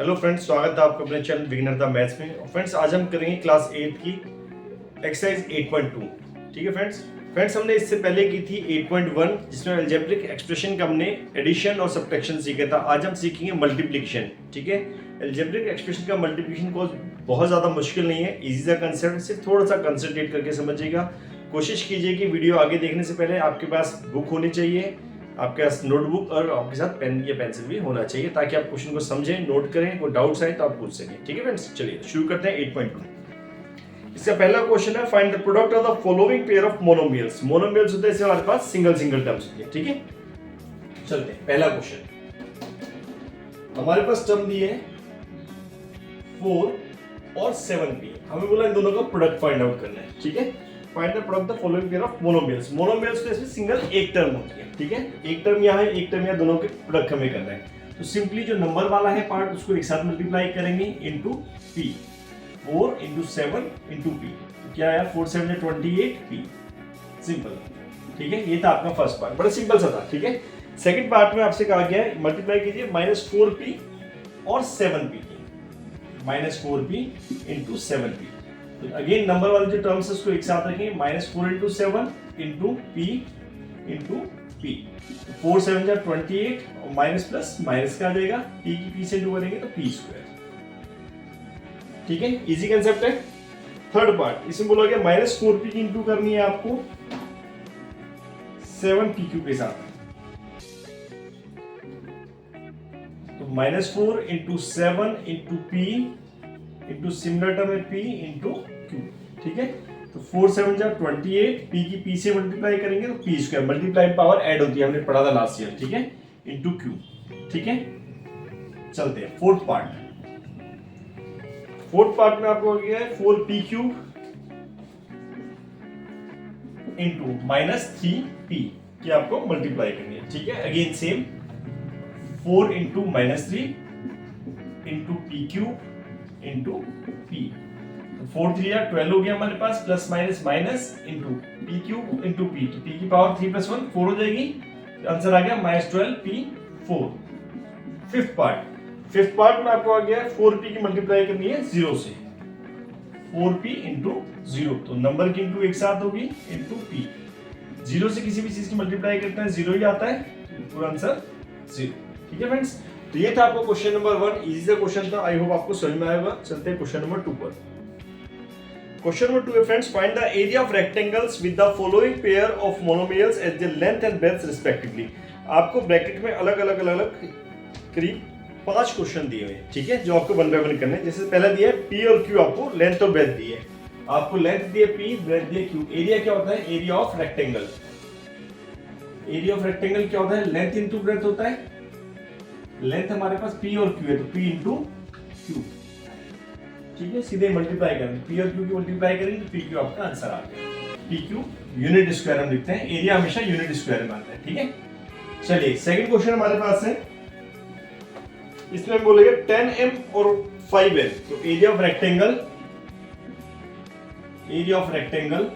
Hello friends, स्वागत है आपका अपने चैनल बिगिनर द मैथ्स में। फ्रेंड्स आज हम करेंगे क्लास 8 की एक्सरसाइज 8.2। ठीक है फ्रेंड्स हमने इससे पहले की थी 8.1 जिसमें अलजेब्रिक एक्सप्रेशन का हमने एडिशन और सब्ट्रैक्शन सीखा था। आज हम सीखेंगे मल्टीप्लिकेशन। ठीक है, अलजेब्रिक एक्सप्रेशन का मल्टीप्लिकेशन को बहुत ज़्यादा मुश्किल नहीं है, इजी सा कंसेप्ट, सिर्फ थोड़ा सा कंसंट्रेट करके समझिएगा। कोशिश कीजिए कि वीडियो आगे देखने से पहले आपके पास बुक होनी चाहिए, आपके पास नोटबुक और आपके साथ पेन या पेंसिल भी होना चाहिए ताकि आप क्वेश्चन को समझें, नोट करें, कोई डाउट्स आए तो आप पूछ सकें। ठीक है फ्रेंड्स, चलिए शुरू करते हैं 8.2। इसका पहला क्वेश्चन है, find the product of the following pair of monomials. Monomials होते हैं इससे हमारे पास सिंगल टर्म्स होती है। ठीक है, चलते हैं पहला क्वेश्चन। हमारे पास टर्म दिए हैं 4 और 7 भी, हमें बोला इन दोनों का प्रोडक्ट फाइंड आउट करना है। ठीक है, find the product the following pair of monomials. Monomials तो इसमें सिंगल एक टर्म होती है। ठीक है, एक टर्म यहाँ है, एक टर्म यहाँ, दोनों के प्रोडक्ट हमें करना है। तो सिंपली जो नंबर वाला है पार्ट उसको एक साथ मल्टीप्लाई करेंगे into p, 4 into 7 into p। तो क्या आया, 4 7 28 p, सिंपल। ठीक है, ये था आपका फर्स्ट पार्ट, बड़ा सिंपल सा था। ठीक है, सेकंड पार्ट में आपसे कहा गया है मल्टीप्लाई कीजिए -4p और 7p की, -4p into 7p। तो अगेन नंबर वाले जो टर्म्स है उसको एक साथ रखेंगे, -4 into 7 into p into p। 4 7 जा 28 और माइनस प्लस माइनस का आ जाएगा, p की p से इंटू करेंगे तो p स्क्वायर। ठीक है, इजी कंसेप्ट है। थर्ड पार्ट, इसमें बोला गया -4p की इंटू करनी है आपको 7pq के साथ। तो -4 into 7 into p into similar term है p इंटू q। ठीक है, तो 4 7 जा 28, p की p से मल्टीप्लाई करेंगे तो p square, multiply power add होती है, हमने पढ़ा था लास्ट ईयर। ठीक है, इंटू q। ठीक है, चलते हैं फोर्थ पार्ट। फोर्थ पार्ट में आपको हो गया है 4p क्यूब इंटू -3p की आपको मल्टीप्लाई करनी है। ठीक है, again same 4 into -3 into p cube into p। 4 3 12 हो गया हमारे पास, plus minus minus into p cube into p। तो p की पावर 3 + 1 4 हो जाएगी, आंसर आ गया -12p 4। फिफ्थ पार्ट में आपको आ गया 4p की मल्टीप्लाई करनी है 0 से, 4p इंटू 0। तो नंबर की इंटू एक साथ होगी इंटू p। 0 से किसी भी चीज की मल्टीप्लाई करते हैं 0 ही आता है, पूरा आंसर 0। ठीक है फ्रेंड्स, तो ये था आपको क्वेश्चन नंबर 1, इजी सा क्वेश्चन था, आई होप आपको समझ में आएगा। चलते हैं क्वेश्चन नंबर 2 पर। क्वेश्चन नंबर 2 है friends, find the area of rectangles with the following pair of monomials at the length and breadth respectively. आपको ब्रैकेट में अलग करीब 5 क्वेश्चन दिए हुए हैं। ठीक है, जो आपको 1 बाय 1 करने हैं। जैसे पहला दिया है p और q, आपको लेंथ और ब्रेड्थ दी है, आपको लेंथ दी है p, ब्रेड्थ दी है q। एरिया क्या होता है, area of rectangle. Area of rectangle क्या होता है, लेंथ इंटू ब्रेड्थ होता है। लेंथ हमारे पास p और q है तो p इंटू q। ठीक है, सीधे मल्टीप्लाई करेंगे, p और q की मल्टीप्लाई करेंगे तो p q आपका आंसर आ गया। p q यूनिट स्क्वायर हम लिखते हैं, एरिया हमेशा यूनिट स्क्वायर में आता है। ठीक है, चलिए सेकंड क्वेश्चन हमारे पास है, इसमें हम बोलेंगे 10m और 5m। तो area of rectangle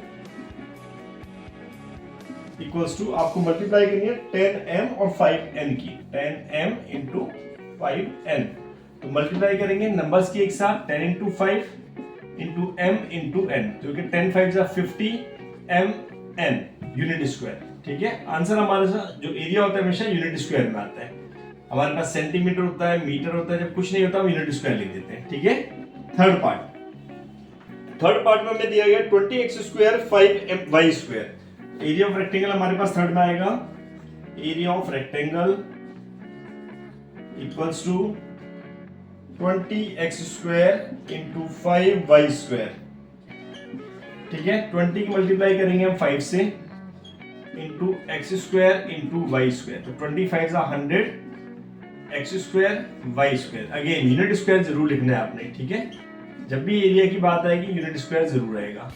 equals to, आपको मल्टीप्लाई करनी है 10m और 5n की, 10m इंटू 5n। तो मल्टीप्लाई करेंगे नंबर्स की एक साथ, 10 into 5 into m into n। तो 10 5 जा 50 m n यूनिट स्क्वायर। ठीक है, आंसर हमारे साथ जो एरिया होता है हमेशा यूनिट स्क्वायर में आता है। हमारे पास सेंटीमीटर होता है, मीटर होता है, जब कुछ नहीं होता हम यूनिट स्क्वायर लिख देते हैं। ठीक है, थर्ड पार्ट में हमें दिया गया 20x² 5y²। Area of rectangle हमारे पास थर्ड में आएगा, area of rectangle equals to 20x² into 5y²। ठीक है, 20 की मल्टीप्लाई करेंगे हम 5 से इंटू x² इंटू y²। तो 25 जा 100 x² y²। Again unit square जरूर लिखना है आपने। ठीक है, जब भी एरिया की बात आएगी यूनिट स्क्वायर जरूर रहेगा।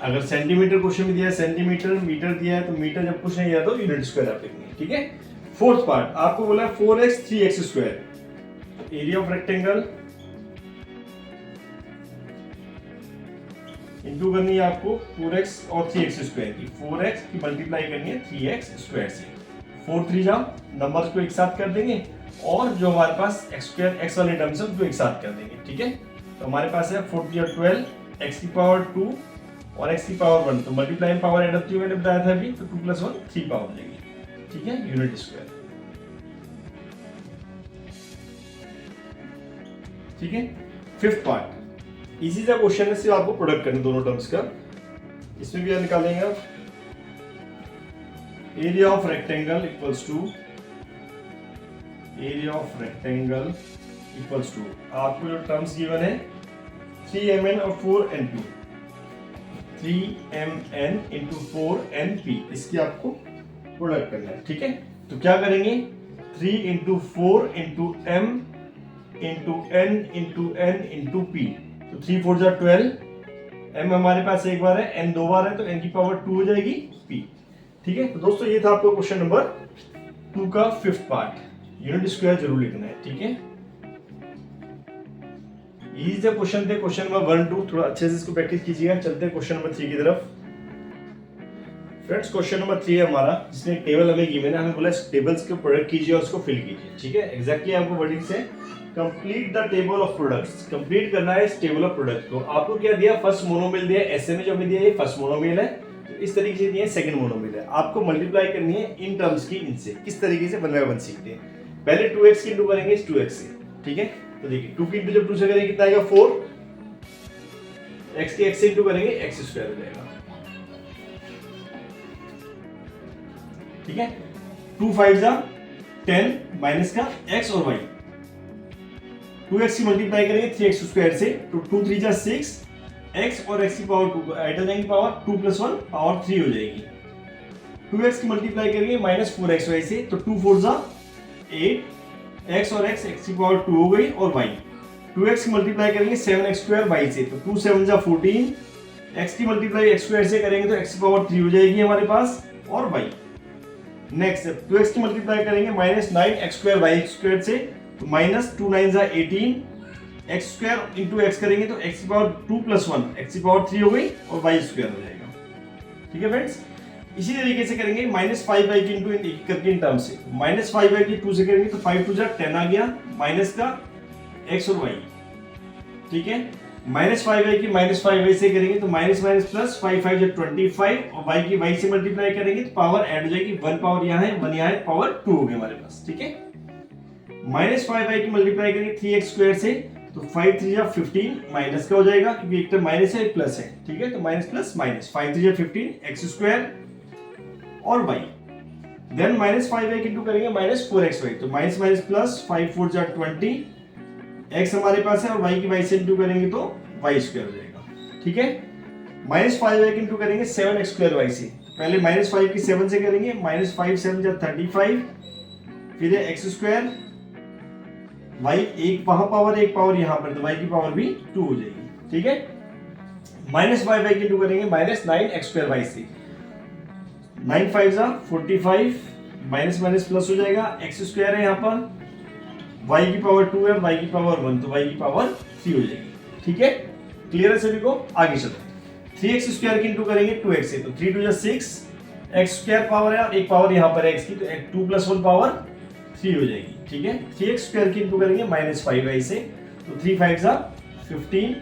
अगर सेंटीमीटर क्वेश्चन में दिया है सेंटीमीटर, मीटर दिया है तो मीटर, जब कुछ नहीं दिया तो यूनिट स्क्वायर आप लिखेंगे। ठीक है, फोर्थ पार्ट आपको बोला 4x 3x²। Area of rectangle into करनी है आपको 4x और 3x² की, 4x की मल्टीप्लाई करनी है 3x² से। 4 3 जाओ, नंबर्स को एक साथ कर देंगे और जो हमारे पास एक्स स्क्वायर एक्स वाले टर्म्स है उसको एक साथ कर देंगे, ठीक है। तो हमारे पास है 4 3 12 एक्स की पावर 2 और एक्स की पावर 1, तो मल्टीप्लाई पावर एड होती है, मैंने बताया था अभी, तो 2 + 1 3 पावर हो जाएगी, ठीक है, यूनिट स्क्वायर, ठीक है। फिफ्थ पार्ट इजी सा क्वेश्चन है, सिर्फ आपको प्रोडक्ट करना दोनों टर्म्स का। इसमें भी आप निकालेंगे आप area of rectangle equals to आपको जो टर्म्स गिवन है 3mn और 4np, 3mn into 4np, इसकी आपको प्रोडक्ट करना है, ठीक है। तो क्या करेंगे, 3 into 4 into m into n into n into p, तो 3 4 जा 12, m हमारे पास एक बार है, n दो बार है, तो n की पावर 2 हो जाएगी p, ठीक है। तो दोस्तों ये था आपका क्वेश्चन नंबर 2 का फिफ्थ पार्ट, यूनिट स्क्वायर जरूर लिखना है, ठीक है। ये जो क्वेश्चन थे क्वेश्चन नंबर 1 2, थोड़ा अच्छे से इसको प्रैक्टिस कीजिएगा। चलते हैं क्वेश्चन नंबर 3 की तरफ। फ्रेंड्स क्वेश्चन नंबर 3 है हमारा, जिसमें एक टेबल हमें गिवन है, हमें बोला इस टेबल्स के प्रोडक्ट कीजिए और उसको फिल कीजिए, ठीक है। एग्जैक्टली आपको वर्डिंग से complete the table of products, complete करना है इस टेबल ऑफ प्रोडक्ट को। आपको क्या दिया, फर्स्ट मोनोमियल दिया, ऐसे में जो हमें दिया ये फर्स्ट मोनोमियल है, तो इस तरीके से दिया सेकंड मोनोमियल है। आपको मल्टीप्लाई करनी है इन टर्म्स की इनसे, किस तरीके से 1 बाय 1 सीखते हैं। पहले 2x की इंटू करेंगे इस 2x से, ठीक है। तो देखिए 2 की इंटू जब 2 से करेंगे कितना आएगा 4, x के x से इंटू करेंगे x स्क्वायर हो जाएगा, ठीक है। 2 5 जा 10 माइनस का x और y, 2x की मल्टीप्लाई करेंगे 3x स्क्वायर से, तो 2 3 जा 6, x और x की पावर 2 ऐड हो जाएंगी पावर, 2 + 1 पावर 3 हो जाएगी। 2x की मल्टीप्लाई करेंगे -4xy से, तो 2 4 जा 8, x और x की पावर 2 हो गई, और y 2x की मल्टीप्लाई करेंगे 7x² y से, तो 2 7 जा 14, x की मल्टीप्लाई x² से करेंगे तो x की पावर 3 हो जाएगी हमारे पास, और y नेक्स्ट 2x की मल्टीप्लाई करेंगे -9x² y² से, तो -2 9 जा 18, x² इंटू x करेंगे तो x की पावर 2 + 1 x की पावर 3 हो गई, और y² हो जाएगा, ठीक है फ्रेंड्स। इसी तरीके से करेंगे -5y की इंटू करके इन टर्म से, -5y की 2 से करेंगे तो 5 2 जा 10 आ गया, माइनस का x और y, ठीक है। -5y की -5y से करेंगे तो माइनस माइनस प्लस 5 5 जा 25, और y की y से मल्टीप्लाई करेंगे तो पावर ऐड हो जाएगी, 1 पावर यहाँ है 1 यहाँ है, पावर 2 हो गई हमारे पास, ठीक है। -5y की मल्टीप्लाई करेंगे 3x² से, तो 5 3 जा 15 माइनस का हो जाएगा, क्योंकि एक तो माइनस है एक प्लस है, ठीक है। तो माइनस प्लस माइनस 5 3 जा 15 x² और y, देन -5y की इंटू करेंगे -4xy, तो माइनस माइनस प्लस 5 4 जा 20, x हमारे पास है, और y की y से इंटू करेंगे तो y² हो जाएगा, ठीक है। -5y की इंटू करेंगे 7x² y से, पहले -5 की 7 से करेंगे, -5 7 जा 35, फिर है x², y एक वहां पावर एक पावर यहाँ पर, तो y की पावर भी 2 हो जाएगी, ठीक है। -5y की इंटू करेंगे -9x² y से, 9 5 जा 45, माइनस माइनस प्लस हो जाएगा, x² है यहाँ पर, y की पावर 2 है, y की पावर 1, तो y की पावर 3 हो जाएगी, ठीक है। क्लियर है सभी को, आगे चलते हैं। 3x² की इंटू करेंगे 2x से, तो 3 2 जा 6, x² पावर है और एक पावर यहाँ पर है x की, तो 2 + 1 पावर 3 हो जाएगी, ठीक है। 3x² की इंटू करेंगे -5y से, तो 3 5 जा 15,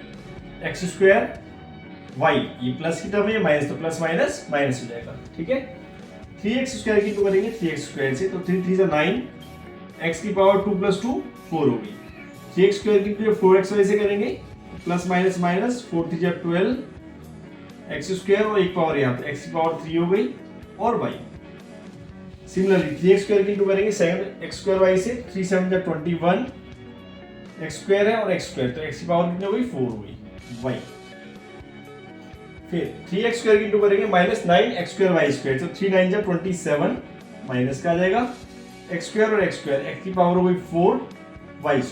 x² y, ये प्लस की टर्म है, माइनस तो प्लस माइनस माइनस हो जाएगा, ठीक है। 3x² की इंटू करेंगे 3x² से, तो 3 3 जा 9, x की पावर 2 + 2 4 होगी। 3x² की इंटू 4xy से करेंगे, प्लस माइनस माइनस 4 3 जा 12, x² और एक पावर यहाँ पे x की पावर 3 हो गई, और y सिमिलरली 3x² की इंटू करेंगे 7x² y से, 3 7 जा 21, x² है और x², तो x की पावर कितनी हो गई 4 हो गई, y फिर 3x² की इंटू करेंगे -9x² y², तो 3 9 जा 27, माइनस का आ जाएगा, x² और x² x की पावर हो गई 4 y²,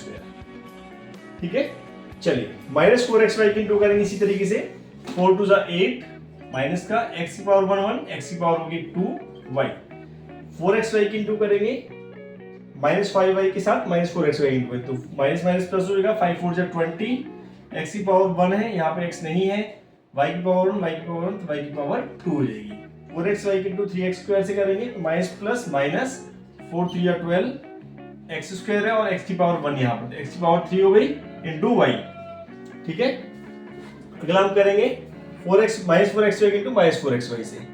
ठीक है। चलिए -4xy की इंटू करेंगे इसी तरीके से, 4 2 जा 8, माइनस का x की पावर 1 1, x की पावर होगी 2 y, 4xy की इंटू करेंगे -5y के साथ -4xy इंटू, तो माइनस माइनस प्लस हो जाएगा, 5 4 जा 20, x की पावर 1 है, यहाँ पे x नहीं है, y की पावर 1 y की पावर 1, तो y की पावर 2 हो जाएगी। 4xy की इंटू 3x² से करेंगे, माइनस प्लस माइनस 4 3 जा 12, एक्स स्क्वायर है और एक्स की पावर 1 यहाँ पर, एक्स की पावर 3 हो गई इंटू वाई। ठीक है, अगला हम करेंगे 4x minus 4xy into minus 4xy से।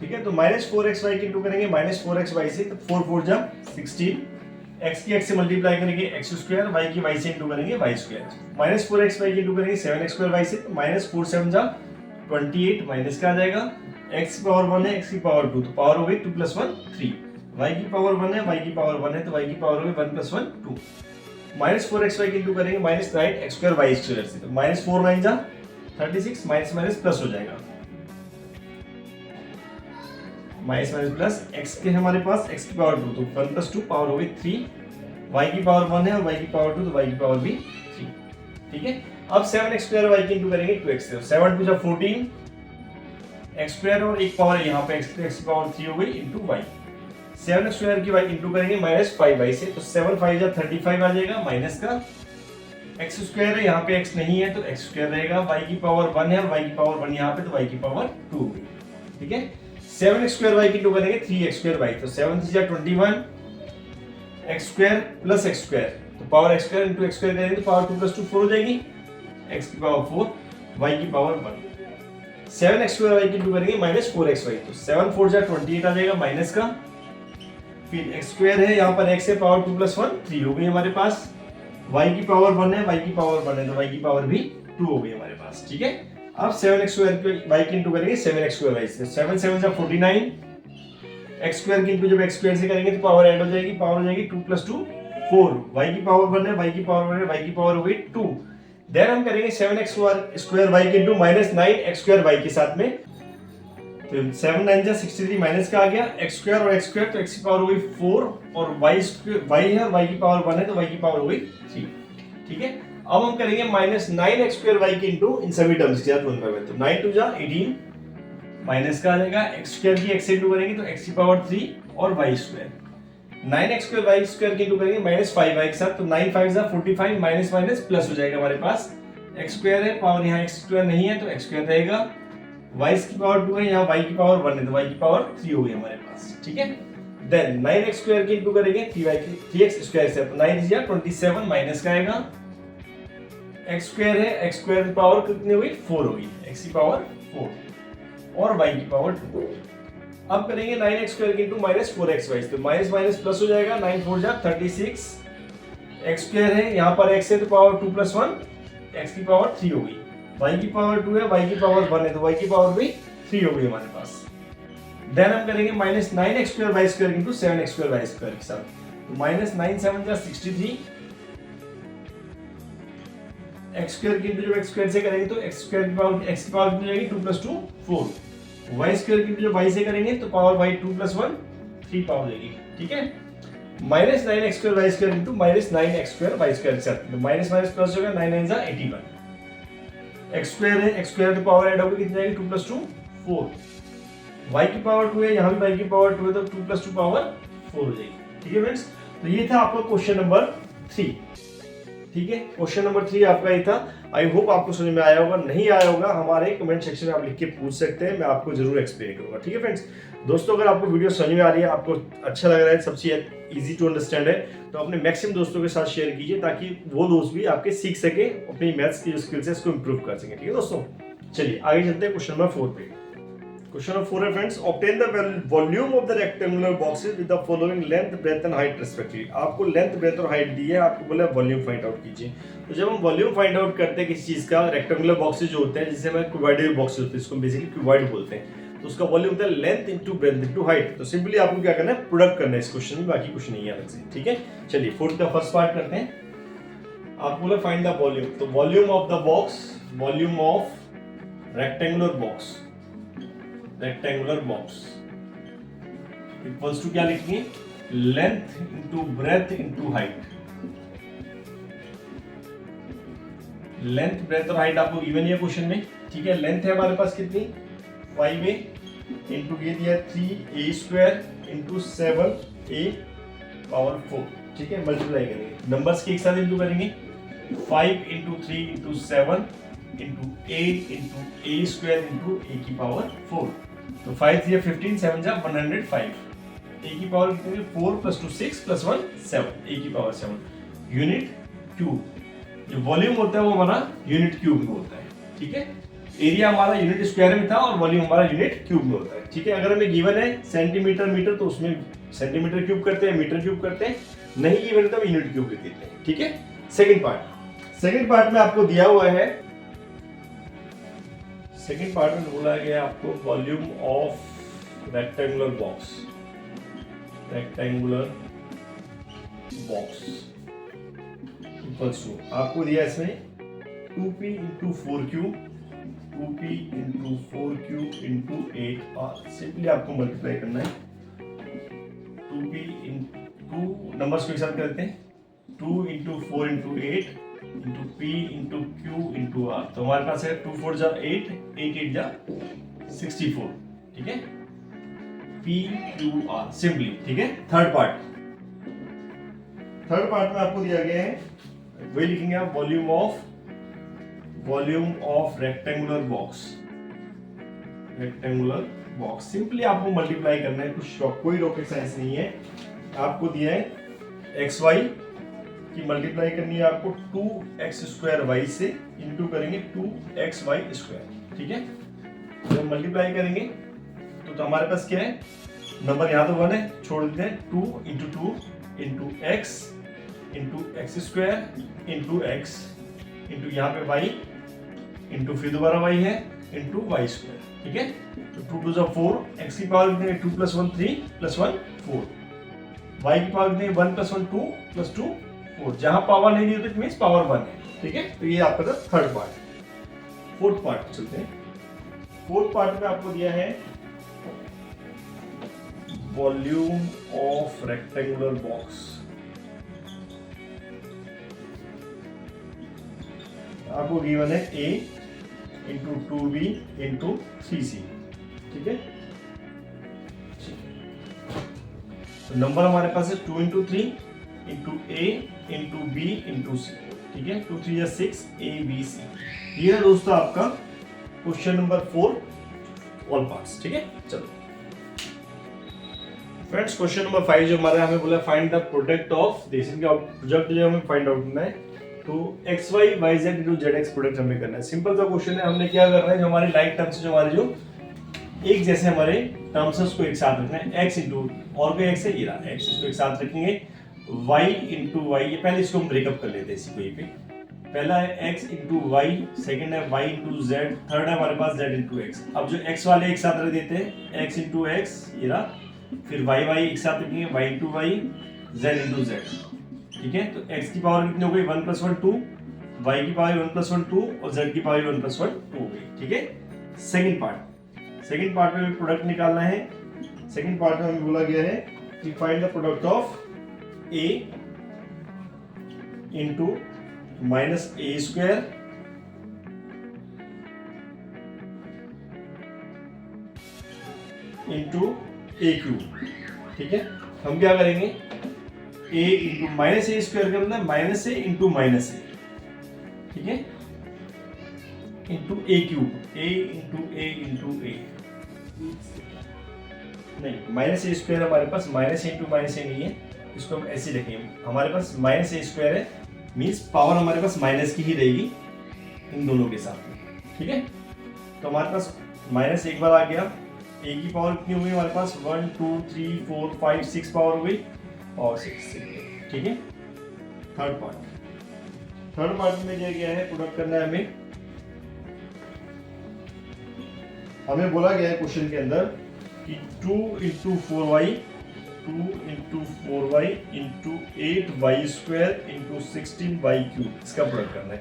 ठीक है, तो माइनस 4xy इंटू करेंगे माइनस 4xy से, तो 4 4 जा 16, x की x से मल्टीप्लाई करेंगे x स्क्वायर, y की y से इंटू करेंगे y square. Minus 4xy into करेंगे 7x स्क्वायर y से, माइनस 4 7 जा 28, माइनस का आ जाएगा, x की पावर 1 है, x की पावर 2, तो पावर हो गई 2 + 1 3, y की पावर 1 है, y की पावर 1 है, तो y की पावर हो गई 1 + 1 2। माइनस 4xy इंटू करेंगे minus 9x square y square से, तो माइनस 4 9 जा 36, माइनस माइनस प्लस हो जाएगा, माइनस माइनस प्लस, x के हमारे पास x की पावर 2, तो 1 + 2 पावर हो गई 3, y की पावर 1 है और y की पावर 2, तो y की पावर भी 3। ठीक है, अब 7x स्क्वायर y की इंटू करेंगे 2x से, 7 2 14 x स्क्वायर और एक पावर यहाँ पे x की पावर 3 हो गई इंटू y। 7x स्क्वायर की y इंटू करेंगे माइनस 5y से, तो 7 5 जा 35 आ जाएगा, माइनस का x स्क्वायर है, यहाँ पे x नहीं है तो x स्क्वायर रहेगा, y की पावर 1 है और y की पावर 1 यहाँ पे, तो y की पावर 2 हो गई। ठीक है, 7x स्क्वायर y की इंटू करेंगे 3x स्क्वायर y, तो 7 3 जा 21 x square plus x square, तो power x square into x square करेंगे तो पावर 2 + 2 4 हो जाएगी, x की पावर 4, y की पावर 1। 7x स्क्वायर y की इंटू करेंगे माइनस 4xy, तो 7 4 जा 28 आ जाएगा, माइनस का, फिर x स्क्वायर है, यहाँ पर x है, पावर 2 + 1 3 हो गई हमारे पास, y की पावर 1 है, y की पावर 1 है, तो y की पावर भी 2 हो गई हमारे पास। ठीक है, अब 7x स्क्वायर y की इंटू करेंगे 7x स्क्वायर y से, 7 7 जा 49, x स्क्वायर की इंटू जब x स्क्वायर से करेंगे तो पावर ऐड हो जाएगी, पावर हो जाएगी 2 + 2 4, y की पावर 1 है, y की पावर 1 है, y की पावर हो गई 2। देन हम करेंगे 7x स्क्वायर y की into minus 9x square y के साथ में, तो 7 9 जा 63, माइनस का आ गया, x स्क्वायर और x स्क्वायर, तो x की पावर हो गई 4 और y स्क्वायर y है, y की पावर 1 है, तो y की पावर हो गई 3। ठीक है, अब हम करेंगे माइनस 9x स्क्वायर y की इंटू इन सभी टर्म्स के साथ 1 बाय 1, तो 9 2 जा 18, माइनस का आ जाएगा, x स्क्वायर की x से इंटू करेंगे तो x की पावर 3 और y square, 9x square y square की इंटू करेंगे माइनस 5y के साथ, तो 9 5 जा 45, माइनस माइनस प्लस हो जाएगा हमारे पास, x स्क्वायर है, पावर यहाँ x स्क्वायर नहीं है तो x स्क्वायर रहेगा, y की पावर 2 है, यहाँ y की पावर 1 है, तो y की पावर 3 हो गई हमारे पास। ठीक है, देन 9x स्क्वायर की इंटू करेंगे 3x स्क्वायर से, तो 9 जा 27, माइनस का आएगा, x स्क्वायर है, x स्क्वायर की पावर कितनी हो गई 4 हो गई, x की पावर 4 और y की पावर 2। अब करेंगे 9x square into minus 4xy, तो माइनस माइनस प्लस हो जाएगा, 9 4 जा 36, x स्क्वायर है, यहाँ पर x है तो पावर 2 + 1, x की पावर 3 हो गई, y की पावर 2 है, y की पावर 1 है, तो y की पावर भी 3 हो गई हमारे पास। देन हम करेंगे minus 9x square y square into 7x square y square के साथ, तो माइनस 9 7 जा 63, x स्क्वायर की इंटू जब x स्क्वायर से करेंगे तो x स्क्वायर की पावर x की पावर कितनी हो जाएगी 2 + 2 4, y स्क्वायर की जब y से करेंगे तो पावर y 2 + 1 3 पावर देगी। ठीक है, minus 9x square y square into minus 9x square y square के साथ, तो माइनस माइनस प्लस होगा, 9 9 जा 81, x स्क्वायर है, x स्क्वायर की पावर ऐड होगी, कितनी आएगी 2 + 2 4, y की पावर 2 है, यहाँ भी y की पावर 2 है, तो 2 + 2 पावर 4 हो जाएगी। ठीक है फ्रेंड्स, तो ये था आपका क्वेश्चन नंबर 3। ठीक है, क्वेश्चन नंबर 3 आपका ये था। आई होप आपको समझ में आया होगा, नहीं आया होगा हमारे कमेंट सेक्शन में आप लिख के पूछ सकते हैं, मैं आपको जरूर एक्सप्लेन करूंगा। ठीक है फ्रेंड्स, दोस्तों अगर आपको वीडियो समझ में आ रही है, आपको अच्छा लग रहा है, सब चीज इजी टू अंडरस्टैंड है, तो अपने मैक्सिमम दोस्तों के साथ शेयर कीजिए ताकि वो दोस्त भी आपके सीख सके, अपनी मैथ्स की जो स्किल्स है इसको इंप्रूव कर सके। ठीक है दोस्तों, चलिए आगे चलते हैं क्वेश्चन नंबर 4 पे। क्वेश्चन नंबर 4 है friends, obtain the volume of the rectangular boxes with the following length breadth and height respectively. आपको लेंथ ब्रेथ और हाइट दी है, आपको बोला वॉल्यूम फाइंड आउट कीजिए। तो जब हम वॉल्यूम फाइंड आउट करते हैं किसी चीज का, रेक्टेंगुलर बॉक्सेस जो होते हैं, जिसे हमें क्यूबॉइडल बॉक्सेस होते हैं, इसको बेसिकली क्यूबॉइड बोलते हैं, तो उसका वॉल्यूम होता है length into breadth into height. तो सिंपली आपको क्या करना है, प्रोडक्ट करना है इस क्वेश्चन में, बाकी कुछ नहीं है अलग से। ठीक है, चलिए 4 का फर्स्ट पार्ट करते हैं। आपको बोला फाइंड द वॉल्यूम, तो volume of the box, volume of rectangular box, rectangular box equals to क्या लिखेंगे, length into breadth into height. Length breadth और हाइट आपको गिवन है क्वेश्चन में। ठीक है, लेंथ है हमारे पास कितनी 5a इंटू ये दिया 3a square into 7a power 4। ठीक है, मल्टीप्लाई करेंगे, नंबर्स के एक साथ इंटू करेंगे, 5 into 3 into 7 into 8 into a square into a की पावर 4। तो 5 3 15 7 जा 105 ए की पावर कितनी, 4 + 2 6 + 1 7, ए की पावर 7 यूनिट क्यूब। जो वॉल्यूम होता है वो हमारा यूनिट क्यूब में होता है, ठीक है। एरिया हमारा यूनिट स्क्वायर में था और वॉल्यूम हमारा यूनिट क्यूब में होता है, ठीक है। अगर हमें गिवन है सेंटीमीटर मीटर तो उसमें सेंटीमीटर क्यूब करते हैं, मीटर क्यूब करते हैं, नहीं गिवन तो यूनिट क्यूब लिख देते हैं, ठीक है। सेकंड पार्ट में आपको दिया हुआ है, सेकंड पार्ट में बोला गया आपको volume of rectangular box equals to, आपको दिया इसमें 2p × 4q 2p × 4q × 8r। Simply आपको मल्टीप्लाई करना है, 2p × नंबर्स को एक साथ करते हैं, 2 × 4 × 8 × p × q × r। तो हमारे पास है 2 4 जा 8, 8 8 जा 64, ठीक है, p q r सिंपली, ठीक है। थर्ड पार्ट में आपको दिया गया है, वही लिखेंगे आप, volume of rectangular box. Simply आपको मल्टीप्लाई करना है, कोई रॉकेट साइंस नहीं है। आपको दिया है एक्स वाई की मल्टीप्लाई करनी है आपको 2x² y से इंटू करेंगे 2xy², ठीक है। जब मल्टीप्लाई करेंगे तो हमारे पास क्या है, नंबर यहाँ तो 1 है, छोड़ देते हैं, 2 × 2 × x × x² × x इंटू यहाँ पे y इंटू फिर दोबारा y है इंटू y², ठीक है। तो 2 2 = 4, x की पावर कितनी है, 2 + 1 3 + 1 4, y की पावर कितनी है, 1 + 1 2 + 2 4। जहां पावर नहीं दी होती इट मींस पावर 1 है, ठीक है। तो ये आपका था थर्ड पार्ट। फोर्थ पार्ट चलते हैं। फोर्थ पार्ट में आपको दिया है वॉल्यूम ऑफ रेक्टेंगुलर बॉक्स। आपको गिवन है a × 2b × 3c, ठीक है। तो नंबर हमारे पास है 2 × 3 × a × b × c, ठीक है। 2 3 = 6 a b c। ये है दोस्तों आपका क्वेश्चन नंबर 4 ऑल पार्ट्स, ठीक है। चलो फ्रेंड्स, क्वेश्चन नंबर 5 जो हमारा हमें बोला find the product of this, इनका प्रोडक्ट जो हमें फाइंड आउट करना है, तो X Y Y Z into Z X product हमें करना है। सिंपल सा क्वेश्चन है, हमने क्या करना है, जो हमारे लाइक टर्म्स जो हमारे जो एक जैसे हमारे टर्म्स को एक साथ रखना है, एक्स इंटू और कोई एक्स है, ये रहा एक्स, इसको एक साथ रखेंगे, वाई इंटू वाई, ये पहले इसको हम ब्रेकअप कर लेते हैं इसी कोई पे। पहला है एक्स इंटू वाई, सेकेंड है वाई इंटू जेड, थर्ड है हमारे पास जेड इंटू एक्स। अब जो एक्स वाले एक साथ रख देते हैं, एक्स इंटू एक्स ये रहा, फिर वाई वाई एक साथ रखेंगे, Y into Y, Z into Z, ठीक है। तो x की पावर कितनी हो गई, 1 + 1 2, y की पावर 1 + 1 2 और z की पावर 1 + 1 2 हो गई, ठीक है। सेकंड पार्ट में प्रोडक्ट निकालना है। सेकंड पार्ट में हमें बोला गया है कि find the product of a into -a² into a³, ठीक है। हम क्या करेंगे, a इंटू -a² करना है, -a इंटू -a, ठीक है, into a³ a into a into a, नहीं -a² हमारे पास -a इंटू -a नहीं है, इसको हम ऐसे लिखेंगे, हमारे पास -a² है, मींस पावर हमारे पास माइनस की ही रहेगी इन दोनों के साथ में, ठीक है। तो हमारे पास माइनस एक बार आ गया, a की पावर कितनी हुई हमारे पास, 1 2 3 4 5 6 पावर हो गई और 6, ठीक है। थर्ड पार्ट में दिया गया है, प्रोडक्ट करना है हमें बोला गया है क्वेश्चन के अंदर कि 2 × 4y 2 × 4y × 8y² × 16y³ इसका प्रोडक्ट करना है।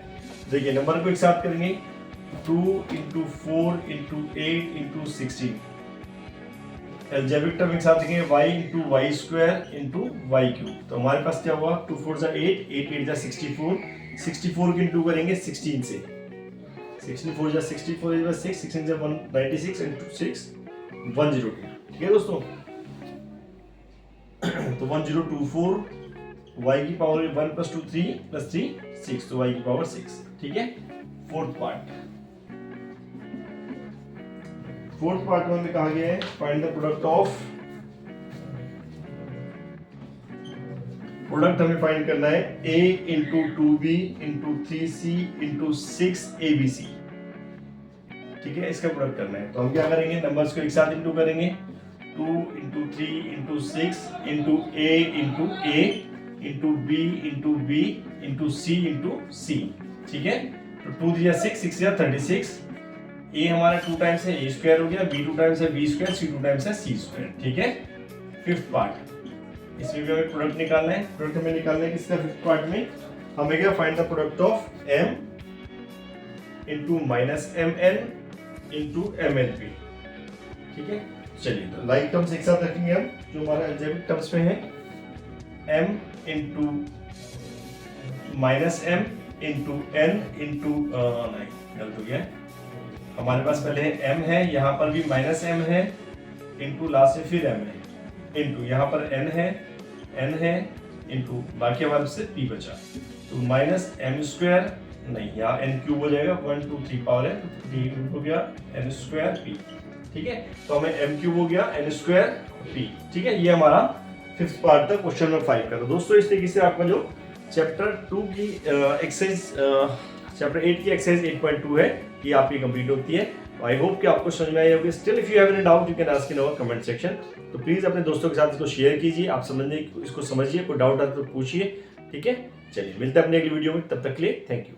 देखिए नंबर को एक साथ करेंगे, 2 × 4 × 8 × 16, एल्जेब्रिक टर्म एक साथ लिखेंगे, y × y² × y³। तो हमारे पास क्या हुआ, 2 4 = 8, 8 8 = 64, 64 के इंटू करेंगे 16 से, 64 = 64 = 6, 16 = 196 इंटू 6 102, ठीक है दोस्तों। तो 1024, y की पावर 1 + 2 3 + 3 6, तो y की पावर 6, ठीक है। फोर्थ पार्ट में हमें कहा गया है find the product of product हमें फाइंड करना है a into 2b into 3c into 6abc, ठीक है, इसका प्रोडक्ट करना है। तो हम क्या करेंगे, नंबर्स को एक साथ इंटू करेंगे, 2 into 3 into 6 into a into b into b into c into c, ठीक है। तो 2 दिया 6, 6 दिया 36, a हमारा 2 टाइम्स है a स्क्वायर हो गया, b 2 टाइम्स है b स्क्वायर, c 2 टाइम्स है c स्क्वायर, ठीक है। फिफ्थ पार्ट, इसमें भी हमें प्रोडक्ट निकालना है। प्रोडक्ट हमें निकालना है किसका, फिफ्थ पार्ट में हमें क्या, find the product of m into minus mn into mnp, ठीक है। चलिए तो लाइक टर्म्स एक साथ रखेंगे हम, जो हमारा अलजेब्रिक टर्म्स में है, m into minus m into n into नहीं गलत हो गया, हमारे पास पहले m है, यहाँ पर भी माइनस m है, इंटू लास्ट में फिर m है, इंटू यहाँ पर n है इंटू बाकी हमारे से p बचा, तो माइनस m स्क्वायर नहीं, यहाँ n क्यूब हो जाएगा, 1 2 3 पावर है, तो 3 हो गया n स्क्वायर p, ठीक है। तो हमें m क्यूब हो गया n स्क्वायर p, ठीक है। ये हमारा फिफ्थ पार्ट था क्वेश्चन नंबर 5 का। तो दोस्तों इस तरीके से आपका जो चैप्टर 2 की एक्सरसाइज चैप्टर 8 की एक्सरसाइज 8.2 है, ये आपकी कंप्लीट होती है। आई होप कि आपको समझ में आई होगी। Still if you have any doubt you can ask in our comment section. तो प्लीज अपने दोस्तों के साथ इसको शेयर कीजिए, आप समझने इसको समझिए, कोई डाउट है तो पूछिए, ठीक है। चलिए मिलते हैं अपने अगली वीडियो में, तब तक के लिए थैंक यू।